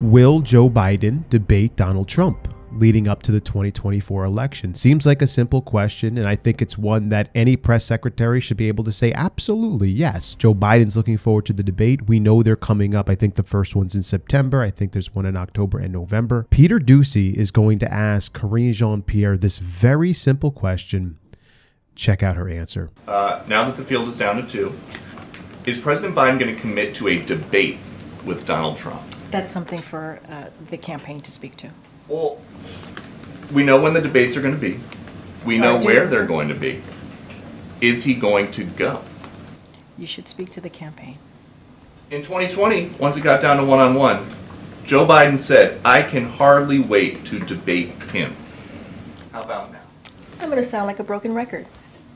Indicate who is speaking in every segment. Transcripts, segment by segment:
Speaker 1: Will Joe Biden debate Donald Trump leading up to the 2024 election? Seems like a simple question, and I think it's one that any press secretary should be able to say absolutely yes. Joe Biden's looking forward to the debate. We know they're coming up. I think the first one's in September. I think there's one in October and November. Peter Doocy is going to ask Karine Jean-Pierre this very simple question. Check out her answer.
Speaker 2: Now that the field is down to two, is President Biden going to commit to a debate with Donald Trump?
Speaker 3: That's something for the campaign to speak to.
Speaker 2: Well, we know when the debates are going to be. We know where they're going to be. Is he going to go?
Speaker 3: You should speak to the campaign.
Speaker 2: In 2020, once it got down to one-on-one, Joe Biden said, "I can hardly wait to debate him." How about now?
Speaker 3: I'm going to sound like a broken record.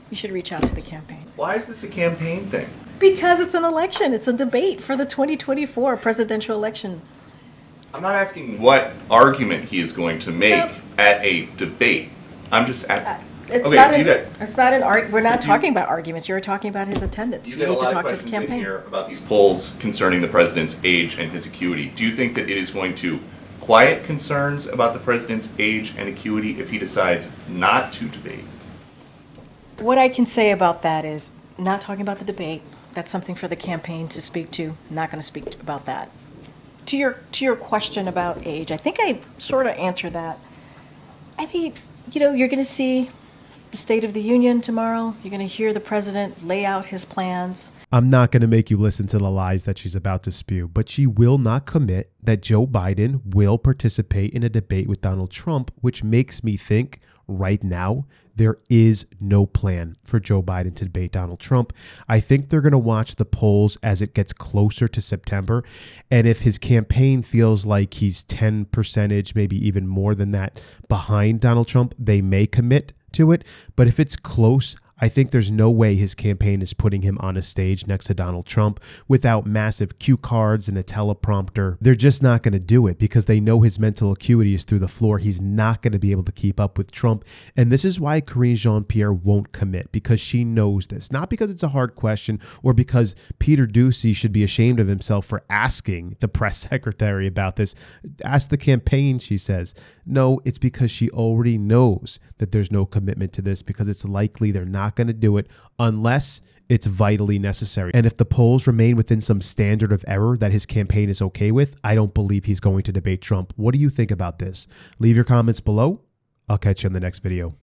Speaker 3: You should reach out to the campaign.
Speaker 2: Why is this a campaign thing?
Speaker 3: Because it's an election. It's a debate for the 2024 presidential election.
Speaker 2: I'm not asking what argument he is going to make at a debate. I'm just at.
Speaker 3: It's
Speaker 2: okay,
Speaker 3: not an argument. We're not talking about arguments. You're talking about his attendance.
Speaker 2: You
Speaker 3: need to talk to the
Speaker 2: in
Speaker 3: campaign.
Speaker 2: Here about these polls concerning the president's age and his acuity. Do you think that it is going to quiet concerns about the president's age and acuity if he decides not to debate?
Speaker 3: What I can say about that is not talking about the debate. That's something for the campaign to speak to. Not going to speak about that. To your question about age, I think I sort of answered that. I mean, you're going to see the State of the Union tomorrow. You're going to hear the president lay out his plans.
Speaker 1: I'm not going to make you listen to the lies that she's about to spew, but she will not commit that Joe Biden will participate in a debate with Donald Trump, which makes me think right now there is no plan for Joe Biden to debate Donald Trump. I think they're going to watch the polls as it gets closer to September. And if his campaign feels like he's 10%, maybe even more than that, behind Donald Trump, they may commit to it. But if it's close, I think there's no way his campaign is putting him on a stage next to Donald Trump without massive cue cards and a teleprompter. They're just not going to do it because they know his mental acuity is through the floor. He's not going to be able to keep up with Trump. And this is why Karine Jean-Pierre won't commit, because she knows this. Not because it's a hard question or because Peter Doocy should be ashamed of himself for asking the press secretary about this. Ask the campaign, she says. No, it's because she already knows that there's no commitment to this because it's likely they're not going to do it unless it's vitally necessary. And if the polls remain within some standard of error that his campaign is okay with, I don't believe he's going to debate Trump. What do you think about this? Leave your comments below. I'll catch you in the next video.